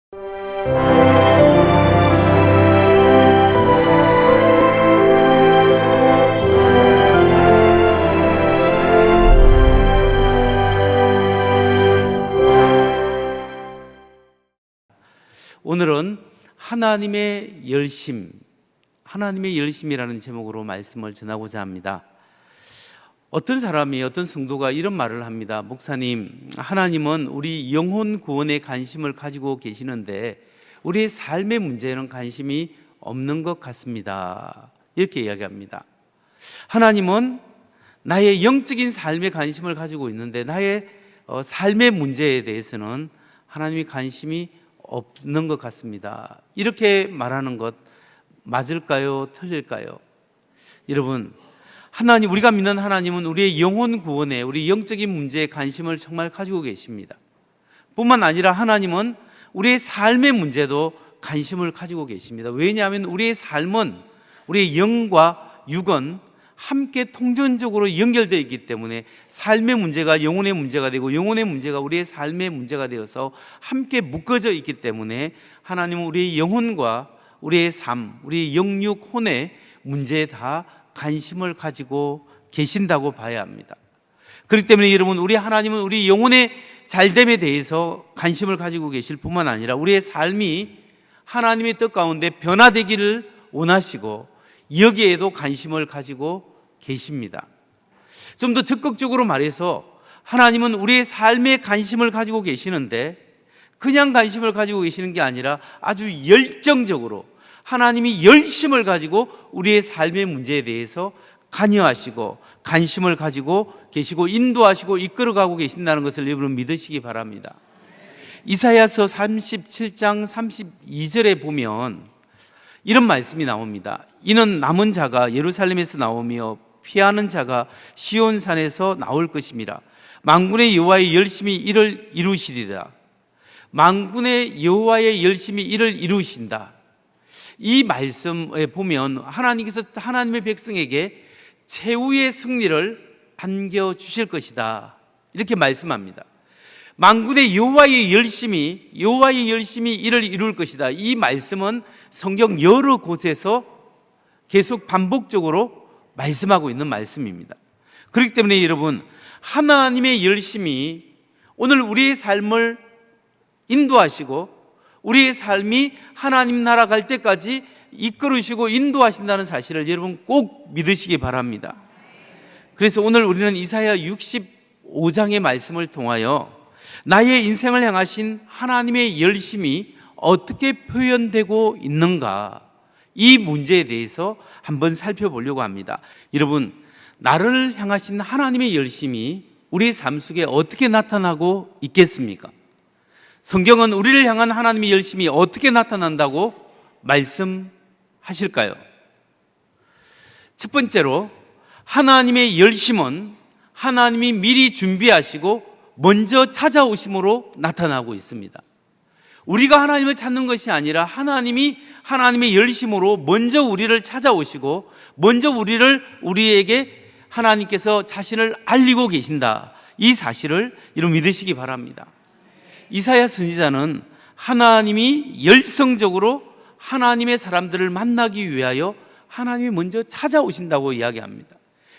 오늘은 하나님의 열심이라는 제목으로 말씀을 전하고자 합니다. 어떤 사람이, 어떤 성도가 이런 말을 합니다. 목사님, 하나님은 우리 영혼 구원에 관심을 가지고 계시는데 우리의 삶의 문제에는 관심이 없는 것 같습니다. 이렇게 이야기합니다. 하나님은 나의 영적인 삶에 관심을 가지고 있는데 나의 삶의 문제에 대해서는 하나님이 관심이 없는 것 같습니다. 이렇게 말하는 것 맞을까요? 틀릴까요? 여러분, 우리가 믿는 하나님은 우리의 영혼 구원에, 우리 영적인 문제에 관심을 정말 가지고 계십니다. 뿐만 아니라 하나님은 우리의 삶의 문제도 관심을 가지고 계십니다. 왜냐하면 우리의 삶은, 우리의 영과 육은 함께 통전적으로 연결되어 있기 때문에 삶의 문제가 영혼의 문제가 되고 영혼의 문제가 우리의 삶의 문제가 되어서 함께 묶어져 있기 때문에 하나님은 우리의 영혼과 우리의 삶, 우리의 영육, 혼의 문제에 다 관심을 가지고 계신다고 봐야 합니다. 그렇기 때문에 여러분, 우리 하나님은 우리 영혼의 잘됨에 대해서 관심을 가지고 계실 뿐만 아니라 우리의 삶이 하나님의 뜻 가운데 변화되기를 원하시고 여기에도 관심을 가지고 계십니다. 좀 더 적극적으로 말해서 하나님은 우리의 삶에 관심을 가지고 계시는데 그냥 관심을 가지고 계시는 게 아니라 아주 열정적으로 하나님이 열심을 가지고 우리의 삶의 문제에 대해서 관여하시고 관심을 가지고 계시고 인도하시고 이끌어가고 계신다는 것을 여러분 믿으시기 바랍니다. 이사야서 37장 32절에 보면 이런 말씀이 나옵니다. 이는 남은 자가 예루살렘에서 나오며 피하는 자가 시온산에서 나올 것임이라. 만군의 여호와의 열심히 이를 이루시리라. 만군의 여호와의 열심히 이를 이루신다. 이 말씀에 보면 하나님께서 하나님의 백성에게 최후의 승리를 안겨주실 것이다, 이렇게 말씀합니다. 만군의 여호와의 열심히 이를 이룰 것이다. 이 말씀은 성경 여러 곳에서 계속 반복적으로 말씀하고 있는 말씀입니다. 그렇기 때문에 여러분, 하나님의 열심히 오늘 우리의 삶을 인도하시고 우리의 삶이 하나님 나라 갈 때까지 이끌으시고 인도하신다는 사실을 여러분 꼭 믿으시기 바랍니다. 그래서 오늘 우리는 이사야 65장의 말씀을 통하여 나의 인생을 향하신 하나님의 열심이 어떻게 표현되고 있는가, 이 문제에 대해서 한번 살펴보려고 합니다. 여러분, 나를 향하신 하나님의 열심이 우리의 삶 속에 어떻게 나타나고 있겠습니까? 성경은 우리를 향한 하나님의 열심이 어떻게 나타난다고 말씀하실까요? 첫 번째로, 하나님의 열심은 하나님이 미리 준비하시고 먼저 찾아오심으로 나타나고 있습니다. 우리가 하나님을 찾는 것이 아니라 하나님이 하나님의 열심으로 먼저 우리를 찾아오시고 먼저 우리에게 하나님께서 자신을 알리고 계신다, 이 사실을 여러분 믿으시기 바랍니다. 이사야 선지자는 하나님이 열성적으로 하나님의 사람들을 만나기 위하여 하나님이 먼저 찾아오신다고 이야기합니다.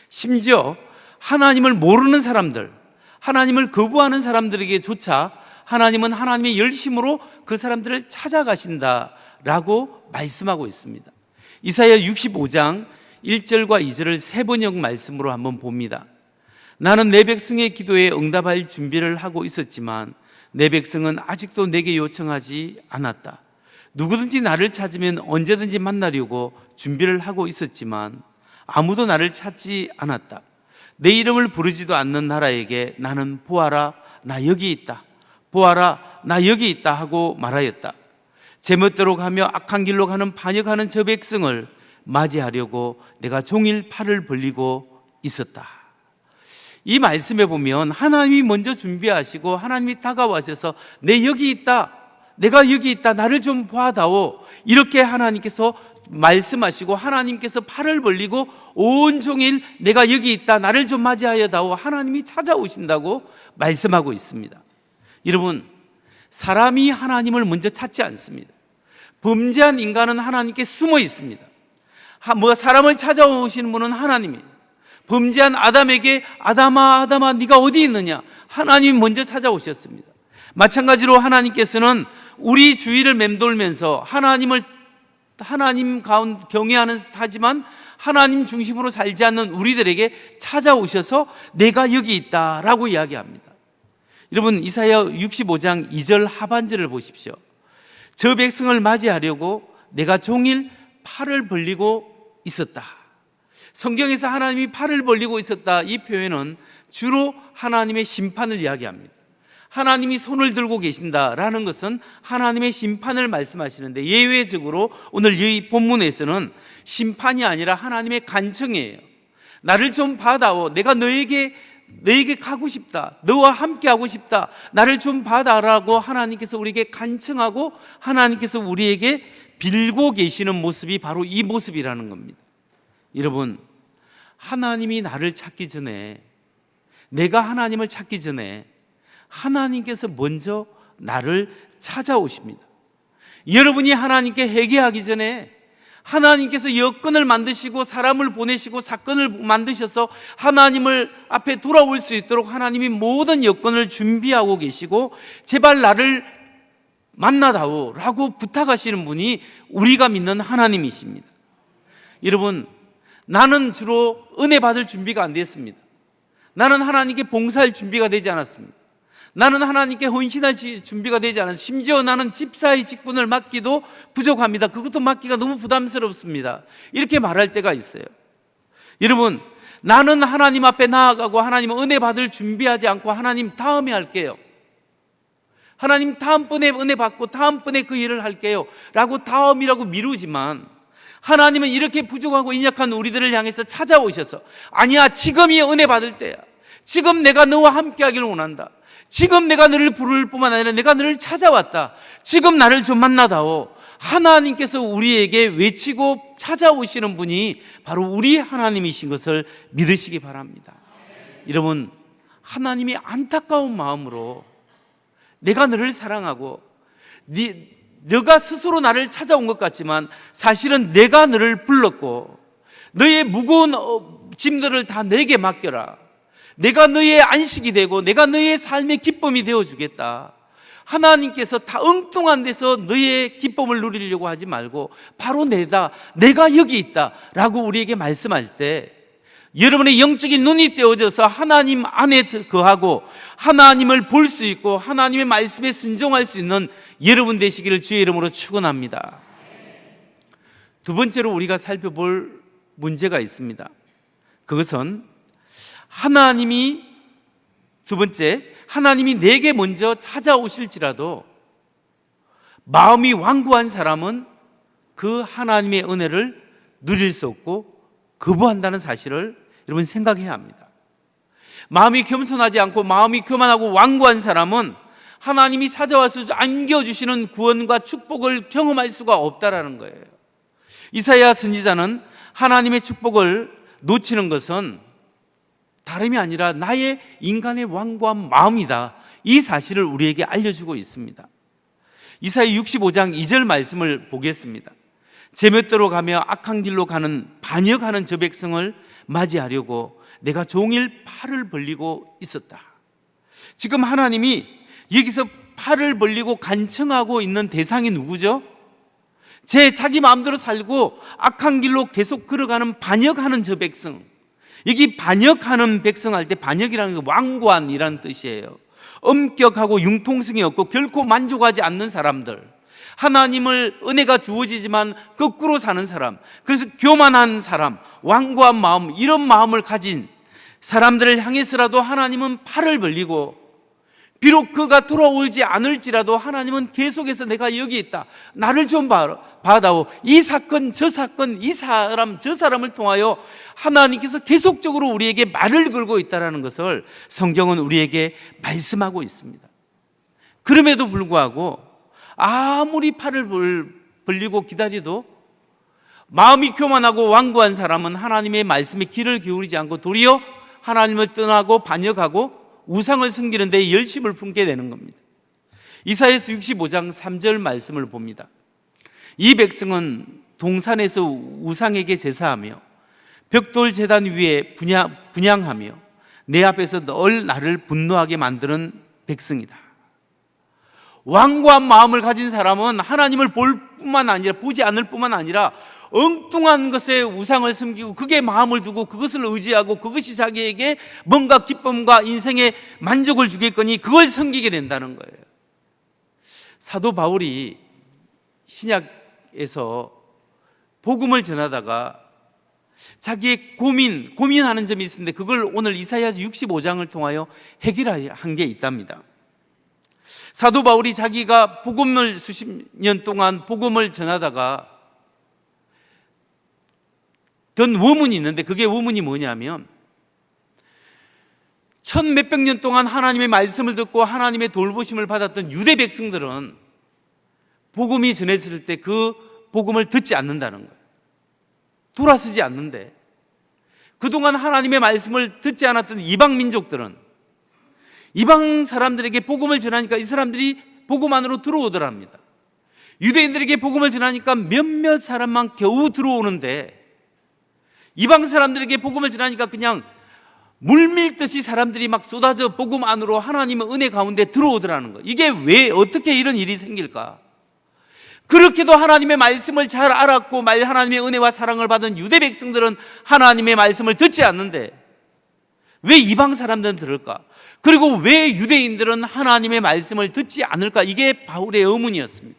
심지어 하나님을 모르는 사람들, 하나님을 거부하는 사람들에게조차 하나님은 하나님의 열심으로 그 사람들을 찾아가신다라고 말씀하고 있습니다. 이사야 65장 1절과 2절을 세 번역 말씀으로 한번 봅니다. 나는 내 백성의 기도에 응답할 준비를 하고 있었지만 내 백성은 아직도 내게 요청하지 않았다. 누구든지 나를 찾으면 언제든지 만나려고 준비를 하고 있었지만 아무도 나를 찾지 않았다. 내 이름을 부르지도 않는 나라에게 나는 보아라, 나 여기 있다, 보아라, 나 여기 있다 하고 말하였다. 제멋대로 가며 악한 길로 가는 반역하는 저 백성을 맞이하려고 내가 종일 팔을 벌리고 있었다. 이 말씀에 보면 하나님이 먼저 준비하시고 하나님이 다가와셔서 내 여기 있다, 내가 여기 있다, 나를 좀 봐다오, 이렇게 하나님께서 말씀하시고 하나님께서 팔을 벌리고 온종일 내가 여기 있다, 나를 좀 맞이하여다오, 하나님이 찾아오신다고 말씀하고 있습니다. 여러분, 사람이 하나님을 먼저 찾지 않습니다. 범죄한 인간은 하나님께 숨어 있습니다. 사람을 찾아오시는 분은 하나님이에요. 범죄한 아담에게 아담아 아담아 네가 어디 있느냐, 하나님이 먼저 찾아오셨습니다. 마찬가지로 하나님께서는 우리 주위를 맴돌면서 하나님 가운데 경외하는 하지만 하나님 중심으로 살지 않는 우리들에게 찾아오셔서 내가 여기 있다라고 이야기합니다. 여러분, 이사야 65장 2절 하반절을 보십시오. 저 백성을 맞이하려고 내가 종일 팔을 벌리고 있었다. 성경에서 하나님이 팔을 벌리고 있었다, 이 표현은 주로 하나님의 심판을 이야기합니다. 하나님이 손을 들고 계신다라는 것은 하나님의 심판을 말씀하시는데, 예외적으로 오늘 이 본문에서는 심판이 아니라 하나님의 간청이에요. 나를 좀 받아오, 내가 너에게 가고 싶다, 너와 함께 하고 싶다, 나를 좀 받아라고 하나님께서 우리에게 간청하고 하나님께서 우리에게 빌고 계시는 모습이 바로 이 모습이라는 겁니다. 여러분, 하나님이 나를 찾기 전에, 내가 하나님을 찾기 전에 하나님께서 먼저 나를 찾아오십니다. 여러분이 하나님께 회개하기 전에 하나님께서 여건을 만드시고 사람을 보내시고 사건을 만드셔서 하나님을 앞에 돌아올 수 있도록 하나님이 모든 여건을 준비하고 계시고 제발 나를 만나다오 라고 부탁하시는 분이 우리가 믿는 하나님이십니다. 여러분, 나는 주로 은혜 받을 준비가 안 됐습니다. 나는 하나님께 봉사할 준비가 되지 않았습니다. 나는 하나님께 헌신할 준비가 되지 않았습니다. 심지어 나는 집사의 직분을 맡기도 부족합니다. 그것도 맡기가 너무 부담스럽습니다. 이렇게 말할 때가 있어요. 여러분, 나는 하나님 앞에 나아가고 하나님 은혜 받을 준비하지 않고 하나님 다음에 할게요, 하나님 다음번에 은혜 받고 다음번에 그 일을 할게요 라고 다음이라고 미루지만, 하나님은 이렇게 부족하고 인약한 우리들을 향해서 찾아오셔서 아니야, 지금이 은혜 받을 때야, 지금 내가 너와 함께 하기를 원한다, 지금 내가 너를 부를 뿐만 아니라 내가 너를 찾아왔다, 지금 나를 좀 만나다오, 하나님께서 우리에게 외치고 찾아오시는 분이 바로 우리 하나님이신 것을 믿으시기 바랍니다. 여러분, 하나님이 안타까운 마음으로 내가 너를 사랑하고 너가 스스로 나를 찾아온 것 같지만 사실은 내가 너를 불렀고 너의 무거운 짐들을 다 내게 맡겨라, 내가 너의 안식이 되고 내가 너의 삶의 기쁨이 되어주겠다, 하나님께서 다 엉뚱한 데서 너의 기쁨을 누리려고 하지 말고 바로 내가 여기 있다 라고 우리에게 말씀할 때, 여러분의 영적인 눈이 떼어져서 하나님 안에 거하고 하나님을 볼 수 있고 하나님의 말씀에 순종할 수 있는 여러분 되시기를 주의 이름으로 축원합니다. 두 번째로 우리가 살펴볼 문제가 있습니다. 그것은 두 번째, 하나님이 내게 먼저 찾아오실지라도 마음이 완고한 사람은 그 하나님의 은혜를 누릴 수 없고 거부한다는 사실을 여러분 생각해야 합니다. 마음이 겸손하지 않고 마음이 교만하고 완고한 사람은 하나님이 찾아와서 안겨주시는 구원과 축복을 경험할 수가 없다라는 거예요. 이사야 선지자는 하나님의 축복을 놓치는 것은 다름이 아니라 나의 인간의 완고한 마음이다, 이 사실을 우리에게 알려주고 있습니다. 이사야 65장 2절 말씀을 보겠습니다. 제멋대로 가며 악한 길로 가는 반역하는 저 백성을 맞이하려고 내가 종일 팔을 벌리고 있었다. 지금 하나님이 여기서 팔을 벌리고 간청하고 있는 대상이 누구죠? 자기 마음대로 살고 악한 길로 계속 걸어가는 반역하는 저 백성. 여기 반역하는 백성 할 때 반역이라는 게 완고한이라는 뜻이에요. 엄격하고 융통성이 없고 결코 만족하지 않는 사람들, 하나님을 은혜가 주어지지만 거꾸로 사는 사람, 그래서 교만한 사람, 완고한 마음, 이런 마음을 가진 사람들을 향해서라도 하나님은 팔을 벌리고, 비록 그가 돌아오지 않을지라도 하나님은 계속해서 내가 여기 있다, 나를 좀 받아오, 이 사건 저 사건 이 사람 저 사람을 통하여 하나님께서 계속적으로 우리에게 말을 걸고 있다는 것을 성경은 우리에게 말씀하고 있습니다. 그럼에도 불구하고 아무리 팔을 벌리고 기다려도 마음이 교만하고 완고한 사람은 하나님의 말씀에 귀를 기울이지 않고 도리어 하나님을 떠나고 반역하고 우상을 섬기는 데 열심을 품게 되는 겁니다. 이사야서 65장 3절 말씀을 봅니다. 이 백성은 동산에서 우상에게 제사하며 벽돌 제단 위에 분향하며 내 앞에서 늘 나를 분노하게 만드는 백성이다. 완고한 마음을 가진 사람은 하나님을 보지 않을 뿐만 아니라 엉뚱한 것에 우상을 섬기고 그게 마음을 두고 그것을 의지하고 그것이 자기에게 뭔가 기쁨과 인생의 만족을 주겠거니 그걸 섬기게 된다는 거예요. 사도 바울이 신약에서 복음을 전하다가 자기의 고민하는 점이 있었는데 그걸 오늘 이사야서 65장을 통하여 해결한 게 있답니다. 사도 바울이 자기가 복음을 수십 년 동안 복음을 전하다가 든 워문이 있는데 그게 워문이 뭐냐면 천 몇백 년 동안 하나님의 말씀을 듣고 하나님의 돌보심을 받았던 유대 백성들은 복음이 전했을 때 그 복음을 듣지 않는다는 거예요. 돌아서지 않는데 그동안 하나님의 말씀을 듣지 않았던 이방 민족들은 이방 사람들에게 복음을 전하니까 이 사람들이 복음 안으로 들어오더랍니다. 유대인들에게 복음을 전하니까 몇몇 사람만 겨우 들어오는데 이방 사람들에게 복음을 전하니까 그냥 물밀듯이 사람들이 막 쏟아져 복음 안으로 하나님의 은혜 가운데 들어오더라는 거예요. 이게 왜 어떻게 이런 일이 생길까? 그렇게도 하나님의 말씀을 잘 알았고 하나님의 은혜와 사랑을 받은 유대 백성들은 하나님의 말씀을 듣지 않는데 왜 이방 사람들은 들을까? 그리고 왜 유대인들은 하나님의 말씀을 듣지 않을까? 이게 바울의 의문이었습니다.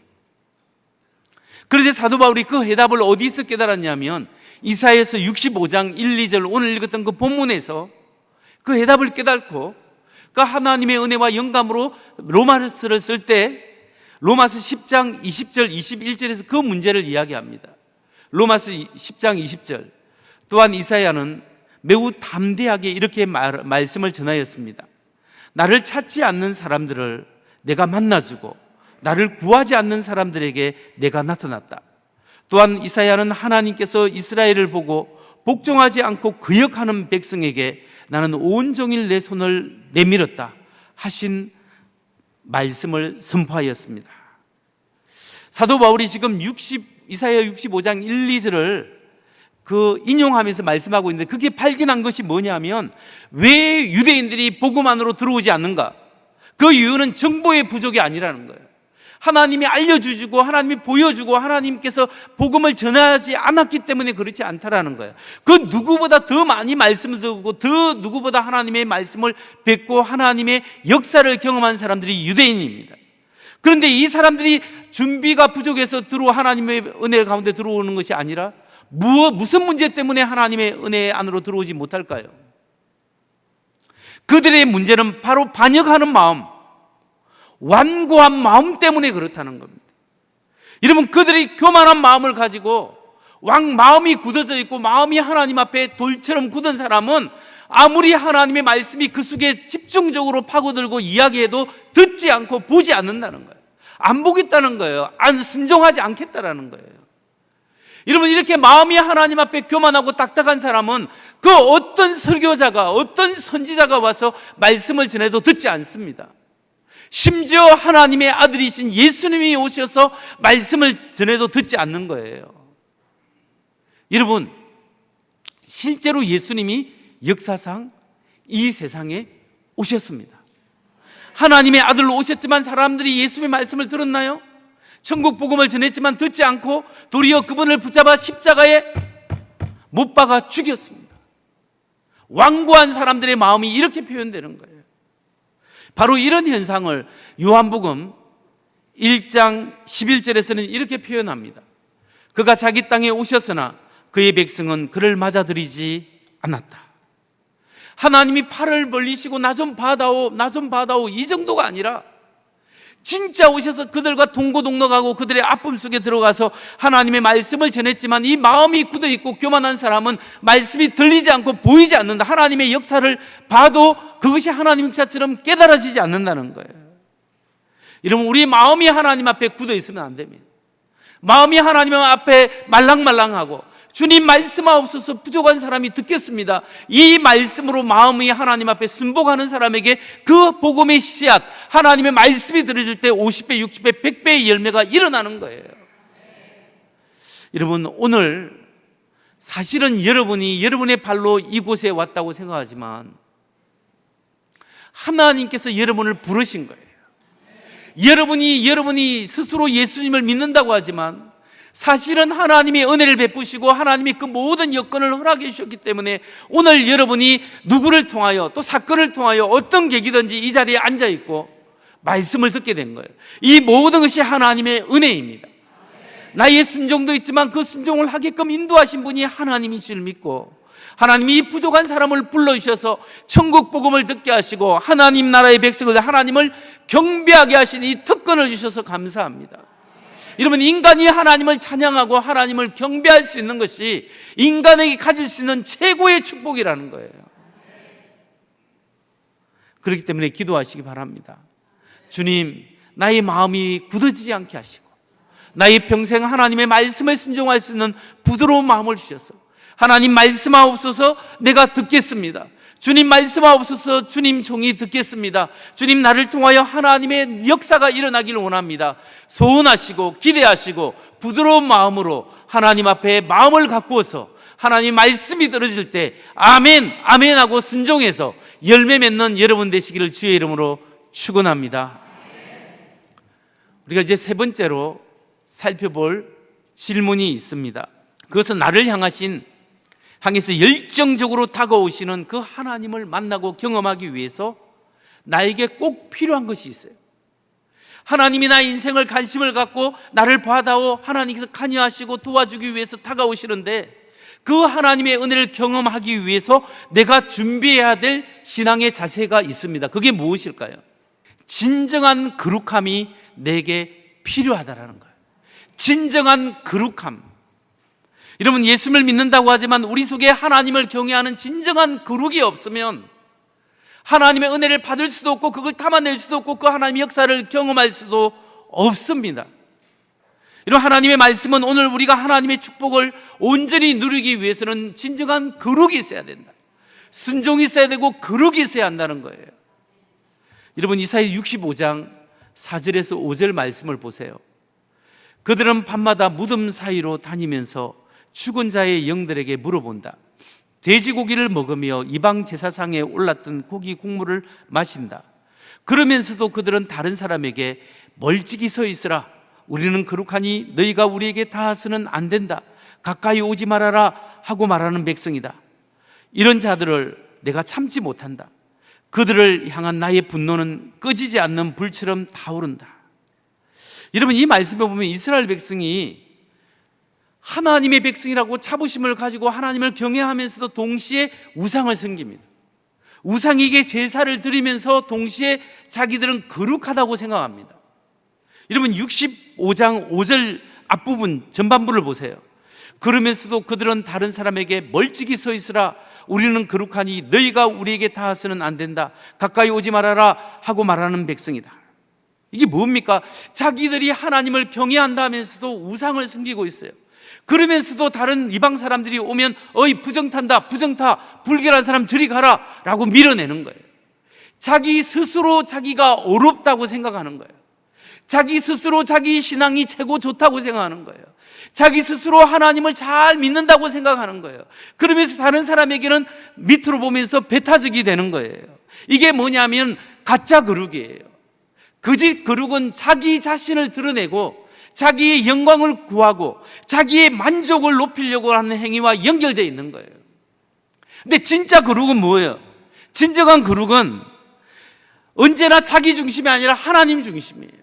그런데 사도 바울이 그 해답을 어디서 깨달았냐면 이사야서 65장 1, 2절 오늘 읽었던 그 본문에서 그 해답을 깨닫고 그 하나님의 은혜와 영감으로 로마서를 쓸 때 로마서 10장 20절 21절에서 그 문제를 이야기합니다. 로마서 10장 20절 또한 이사야는 매우 담대하게 이렇게 말씀을 전하였습니다. 나를 찾지 않는 사람들을 내가 만나주고 나를 구하지 않는 사람들에게 내가 나타났다. 또한 이사야는 하나님께서 이스라엘을 보고 복종하지 않고 거역하는 백성에게 나는 온종일 내 손을 내밀었다 하신 말씀을 선포하였습니다. 사도 바울이 지금 이사야 65장 1, 2절을 인용하면서 말씀하고 있는데 그게 발견한 것이 뭐냐면 왜 유대인들이 복음 안으로 들어오지 않는가? 그 이유는 정보의 부족이 아니라는 거예요. 하나님이 알려주시고 하나님이 보여주고 하나님께서 복음을 전하지 않았기 때문에 그렇지 않다라는 거예요. 그 누구보다 더 많이 말씀을 듣고 더 누구보다 하나님의 말씀을 뵙고 하나님의 역사를 경험한 사람들이 유대인입니다. 그런데 이 사람들이 준비가 부족해서 하나님의 은혜 가운데 들어오는 것이 아니라 무슨 문제 때문에 하나님의 은혜 안으로 들어오지 못할까요? 그들의 문제는 바로 반역하는 마음, 완고한 마음 때문에 그렇다는 겁니다. 여러분, 그들이 교만한 마음을 가지고 마음이 굳어져 있고 마음이 하나님 앞에 돌처럼 굳은 사람은 아무리 하나님의 말씀이 그 속에 집중적으로 파고들고 이야기해도 듣지 않고 보지 않는다는 거예요. 안 보겠다는 거예요. 안 순종하지 않겠다라는 거예요. 여러분, 이렇게 마음이 하나님 앞에 교만하고 딱딱한 사람은 그 어떤 설교자가 어떤 선지자가 와서 말씀을 전해도 듣지 않습니다. 심지어 하나님의 아들이신 예수님이 오셔서 말씀을 전해도 듣지 않는 거예요. 여러분, 실제로 예수님이 역사상 이 세상에 오셨습니다. 하나님의 아들로 오셨지만 사람들이 예수님의 말씀을 들었나요? 천국 복음을 전했지만 듣지 않고 도리어 그분을 붙잡아 십자가에 못 박아 죽였습니다. 완고한 사람들의 마음이 이렇게 표현되는 거예요. 바로 이런 현상을 요한복음 1장 11절에서는 이렇게 표현합니다. 그가 자기 땅에 오셨으나 그의 백성은 그를 맞아들이지 않았다. 하나님이 팔을 벌리시고 나 좀 받아오, 나 좀 받아오, 이 정도가 아니라 진짜 오셔서 그들과 동고동락하고 그들의 아픔 속에 들어가서 하나님의 말씀을 전했지만 이 마음이 굳어있고 교만한 사람은 말씀이 들리지 않고 보이지 않는다. 하나님의 역사를 봐도 그것이 하나님 역사처럼 깨달아지지 않는다는 거예요. 여러분, 우리 마음이 하나님 앞에 굳어있으면 안 됩니다. 마음이 하나님 앞에 말랑말랑하고 주님 말씀하옵소서 부족한 사람이 듣겠습니다. 이 말씀으로 마음이 하나님 앞에 순복하는 사람에게 그 복음의 씨앗, 하나님의 말씀이 들어질 때 50배, 60배, 100배의 열매가 일어나는 거예요. 여러분, 오늘 사실은 여러분이 여러분의 발로 이곳에 왔다고 생각하지만 하나님께서 여러분을 부르신 거예요. 여러분이 스스로 예수님을 믿는다고 하지만 사실은 하나님의 은혜를 베푸시고 하나님이 그 모든 여건을 허락해 주셨기 때문에 오늘 여러분이 누구를 통하여 또 사건을 통하여 어떤 계기든지 이 자리에 앉아 있고 말씀을 듣게 된 거예요. 이 모든 것이 하나님의 은혜입니다. 나의 순종도 있지만 그 순종을 하게끔 인도하신 분이 하나님인 줄 믿고 하나님이 이 부족한 사람을 불러주셔서 천국 복음을 듣게 하시고 하나님 나라의 백성을 하나님을 경배하게 하신 이 특권을 주셔서 감사합니다. 여러분, 인간이 하나님을 찬양하고 하나님을 경배할 수 있는 것이 인간에게 가질 수 있는 최고의 축복이라는 거예요. 그렇기 때문에 기도하시기 바랍니다. 주님, 나의 마음이 굳어지지 않게 하시고 나의 평생 하나님의 말씀에 순종할 수 있는 부드러운 마음을 주셔서 하나님 말씀하옵소서 내가 듣겠습니다. 주님 말씀하옵소서 주님 종이 듣겠습니다. 주님 나를 통하여 하나님의 역사가 일어나기를 원합니다. 소원하시고 기대하시고 부드러운 마음으로 하나님 앞에 마음을 갖고서 하나님 말씀이 들어질 때 아멘 아멘 하고 순종해서 열매 맺는 여러분 되시기를 주의 이름으로 축원합니다. 우리가 이제 세 번째로 살펴볼 질문이 있습니다. 그것은 나를 향해서 열정적으로 다가오시는 그 하나님을 만나고 경험하기 위해서 나에게 꼭 필요한 것이 있어요. 하나님이 나의 인생을 관심을 갖고 나를 받아오 하나님께서 관여하시고 도와주기 위해서 다가오시는데 그 하나님의 은혜를 경험하기 위해서 내가 준비해야 될 신앙의 자세가 있습니다. 그게 무엇일까요? 진정한 거룩함이 내게 필요하다라는 거예요. 진정한 거룩함. 여러분, 예수님을 믿는다고 하지만 우리 속에 하나님을 경외하는 진정한 거룩이 없으면 하나님의 은혜를 받을 수도 없고 그걸 담아낼 수도 없고 그 하나님의 역사를 경험할 수도 없습니다. 이런 하나님의 말씀은 오늘 우리가 하나님의 축복을 온전히 누리기 위해서는 진정한 거룩이 있어야 된다. 순종이 있어야 되고 거룩이 있어야 한다는 거예요. 여러분, 이사야 65장 4절에서 5절 말씀을 보세요. 그들은 밤마다 무덤 사이로 다니면서 죽은 자의 영들에게 물어본다. 돼지고기를 먹으며 이방 제사상에 올랐던 고기 국물을 마신다. 그러면서도 그들은 다른 사람에게 멀찍이 서 있으라. 우리는 거룩하니 너희가 우리에게 닿아서는 안 된다. 가까이 오지 말아라 하고 말하는 백성이다. 이런 자들을 내가 참지 못한다. 그들을 향한 나의 분노는 꺼지지 않는 불처럼 타오른다. 여러분, 이 말씀에 보면 이스라엘 백성이 하나님의 백성이라고 자부심을 가지고 하나님을 경외하면서도 동시에 우상을 섬깁니다. 우상에게 제사를 드리면서 동시에 자기들은 거룩하다고 생각합니다. 여러분, 65장 5절 앞부분 전반부를 보세요. 그러면서도 그들은 다른 사람에게 멀찍이 서 있으라. 우리는 거룩하니 너희가 우리에게 닿아서는 안 된다. 가까이 오지 말아라 하고 말하는 백성이다. 이게 뭡니까? 자기들이 하나님을 경외한다면서도 우상을 섬기고 있어요. 그러면서도 다른 이방 사람들이 오면 어이 부정탄다, 부정타, 불결한 사람 저리 가라 라고 밀어내는 거예요. 자기 스스로 자기가 어렵다고 생각하는 거예요. 자기 스스로 자기 신앙이 최고 좋다고 생각하는 거예요. 자기 스스로 하나님을 잘 믿는다고 생각하는 거예요. 그러면서 다른 사람에게는 밑으로 보면서 배타적이 되는 거예요. 이게 뭐냐면 가짜 거룩이에요. 거짓 거룩은 자기 자신을 드러내고 자기의 영광을 구하고 자기의 만족을 높이려고 하는 행위와 연결되어 있는 거예요. 근데 진짜 거룩은 뭐예요? 진정한 거룩은 언제나 자기 중심이 아니라 하나님 중심이에요.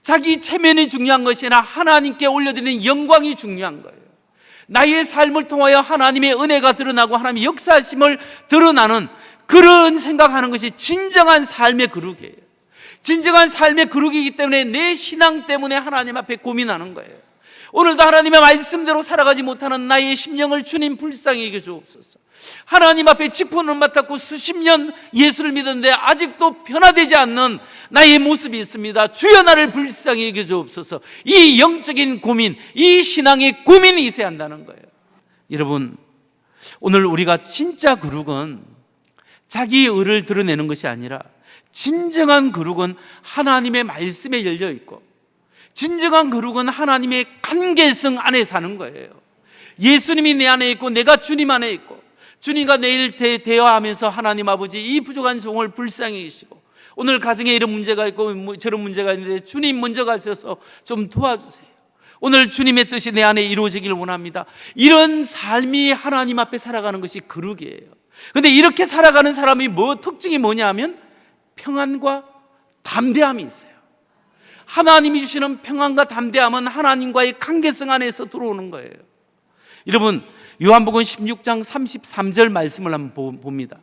자기 체면이 중요한 것이 아니라 하나님께 올려드리는 영광이 중요한 거예요. 나의 삶을 통하여 하나님의 은혜가 드러나고 하나님의 역사심을 드러나는 그런 생각하는 것이 진정한 삶의 거룩이에요. 진정한 삶의 거룩이기 때문에 내 신앙 때문에 하나님 앞에 고민하는 거예요. 오늘도 하나님의 말씀대로 살아가지 못하는 나의 심령을 주님 불쌍히 여겨 주옵소서. 하나님 앞에 직분을 맡았고 수십 년 예수를 믿었는데 아직도 변화되지 않는 나의 모습이 있습니다. 주여 나를 불쌍히 여겨 주옵소서. 이 영적인 고민, 이 신앙의 고민이 있어야 한다는 거예요. 여러분, 오늘 우리가 진짜 거룩은 자기의 의를 드러내는 것이 아니라 진정한 거룩은 하나님의 말씀에 열려 있고 진정한 거룩은 하나님의 관계성 안에 사는 거예요. 예수님이 내 안에 있고 내가 주님 안에 있고 주님과 내일 대화하면서 하나님 아버지 이 부족한 종을 불쌍히 여기시고 오늘 가정에 이런 문제가 있고 저런 문제가 있는데 주님 먼저 가셔서 좀 도와주세요. 오늘 주님의 뜻이 내 안에 이루어지기를 원합니다. 이런 삶이 하나님 앞에 살아가는 것이 거룩이에요. 그런데 이렇게 살아가는 사람이 특징이 뭐냐 하면 평안과 담대함이 있어요. 하나님이 주시는 평안과 담대함은 하나님과의 관계성 안에서 들어오는 거예요. 여러분, 요한복음 16장 33절 말씀을 한번 봅니다.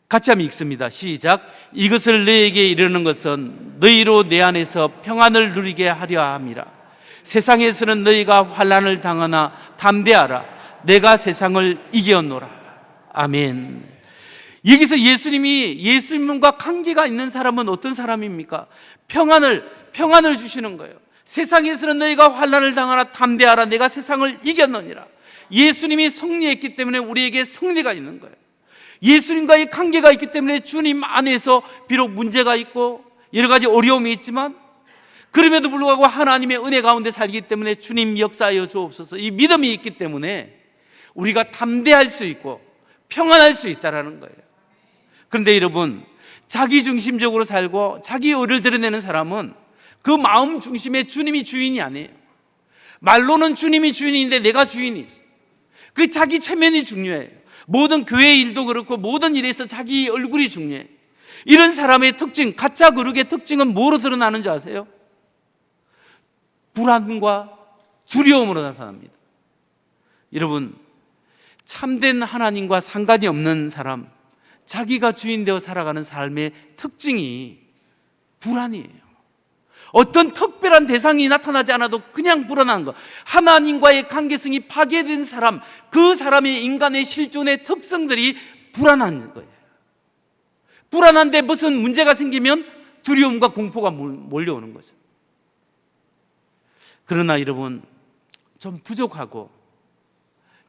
같이 한번 읽습니다. 시작. 이것을 너에게 이르는 것은 너희로 내 안에서 평안을 누리게 하려 함이라. 세상에서는 너희가 환난을 당하나 담대하라. 내가 세상을 이겨노라. 아멘. 여기서 예수님과 관계가 있는 사람은 어떤 사람입니까? 평안을 주시는 거예요. 세상에서는 너희가 환난을 당하나 담대하라. 내가 세상을 이겼느니라. 예수님이 승리했기 때문에 우리에게 승리가 있는 거예요. 예수님과의 관계가 있기 때문에 주님 안에서 비록 문제가 있고 여러 가지 어려움이 있지만 그럼에도 불구하고 하나님의 은혜 가운데 살기 때문에 주님 역사하여 주옵소서, 이 믿음이 있기 때문에 우리가 담대할 수 있고 평안할 수 있다는 거예요. 그런데 여러분, 자기 중심적으로 살고 자기 의를 드러내는 사람은 그 마음 중심에 주님이 주인이 아니에요. 말로는 주님이 주인인데 내가 주인이지. 그 자기 체면이 중요해요. 모든 교회 일도 그렇고 모든 일에서 자기 얼굴이 중요해요. 이런 사람의 특징, 가짜 거룩의 특징은 뭐로 드러나는 줄 아세요? 불안과 두려움으로 나타납니다. 여러분, 참된 하나님과 상관이 없는 사람, 자기가 주인 되어 살아가는 삶의 특징이 불안이에요. 어떤 특별한 대상이 나타나지 않아도 그냥 불안한 것, 하나님과의 관계성이 파괴된 사람, 그 사람의 인간의 실존의 특성들이 불안한 거예요. 불안한데 무슨 문제가 생기면 두려움과 공포가 몰려오는 거죠. 그러나 여러분, 좀 부족하고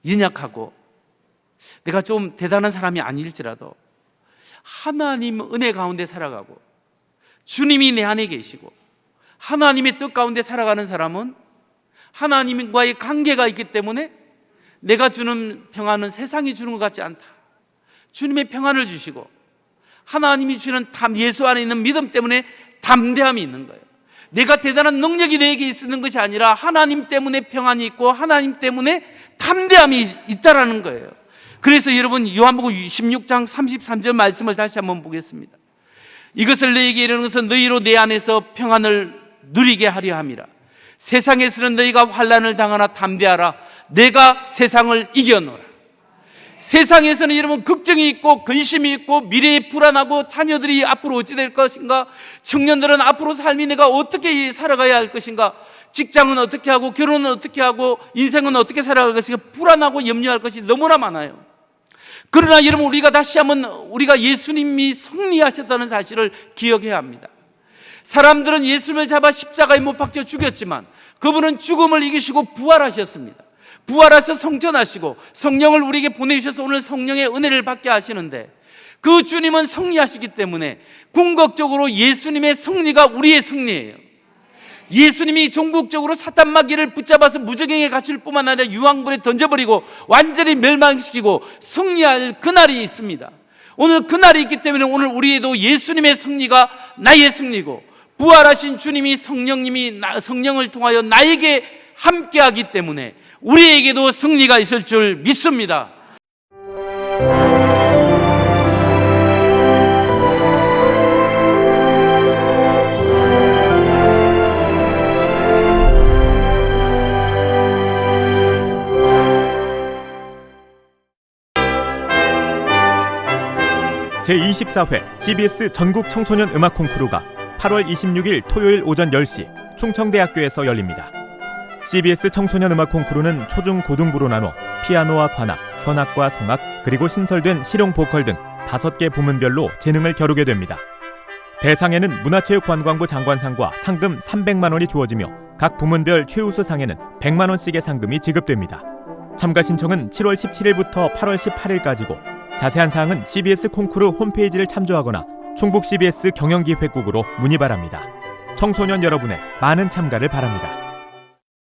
연약하고 내가 좀 대단한 사람이 아닐지라도 하나님 은혜 가운데 살아가고 주님이 내 안에 계시고 하나님의 뜻 가운데 살아가는 사람은 하나님과의 관계가 있기 때문에 내가 주는 평안은 세상이 주는 것 같지 않다. 주님의 평안을 주시고 하나님이 주시는 예수 안에 있는 믿음 때문에 담대함이 있는 거예요. 내가 대단한 능력이 내게 있는 것이 아니라 하나님 때문에 평안이 있고 하나님 때문에 담대함이 있다라는 거예요. 그래서 여러분, 요한복음 16장 33절 말씀을 다시 한번 보겠습니다. 이것을 너희에게 이르는 것은 너희로 내 안에서 평안을 누리게 하려 함이라. 세상에서는 너희가 환난을 당하나 담대하라. 내가 세상을 이겨노라. 세상에서는 여러분 걱정이 있고 근심이 있고 미래에 불안하고 자녀들이 앞으로 어찌 될 것인가, 청년들은 앞으로 삶이 내가 어떻게 살아가야 할 것인가, 직장은 어떻게 하고 결혼은 어떻게 하고 인생은 어떻게 살아갈 것인가, 불안하고 염려할 것이 너무나 많아요. 그러나 여러분, 우리가 다시 한번 우리가 예수님이 승리하셨다는 사실을 기억해야 합니다. 사람들은 예수님을 잡아 십자가에 못 박혀 죽였지만 그분은 죽음을 이기시고 부활하셨습니다. 부활하셔서 성전하시고 성령을 우리에게 보내주셔서 오늘 성령의 은혜를 받게 하시는데, 그 주님은 승리하시기 때문에 궁극적으로 예수님의 승리가 우리의 승리예요. 예수님이 종국적으로 사탄 마귀를 붙잡아서 무저갱에 갇힐 뿐만 아니라 유황불에 던져버리고 완전히 멸망시키고 승리할 그날이 있습니다. 오늘 그날이 있기 때문에 오늘 우리에도 예수님의 승리가 나의 승리고 부활하신 주님이 성령을 통하여 나에게 함께하기 때문에 우리에게도 승리가 있을 줄 믿습니다. 제24회 CBS 전국 청소년 음악 콩쿠르가 8월 26일 토요일 오전 10시 충청대학교에서 열립니다. CBS 청소년 음악 콩쿠르는 초중 고등부로 나눠 피아노와 관악, 현악과 성악, 그리고 신설된 실용 보컬 등 5개 부문별로 재능을 겨루게 됩니다. 대상에는 문화체육관광부 장관상과 상금 300만 원이 주어지며 각 부문별 최우수상에는 100만 원씩의 상금이 지급됩니다. 참가 신청은 7월 17일부터 8월 18일까지고 자세한 사항은 CBS 콩쿠르 홈페이지를 참조하거나 충북 CBS 경영기획국으로 문의 바랍니다. 청소년 여러분의 많은 참가를 바랍니다.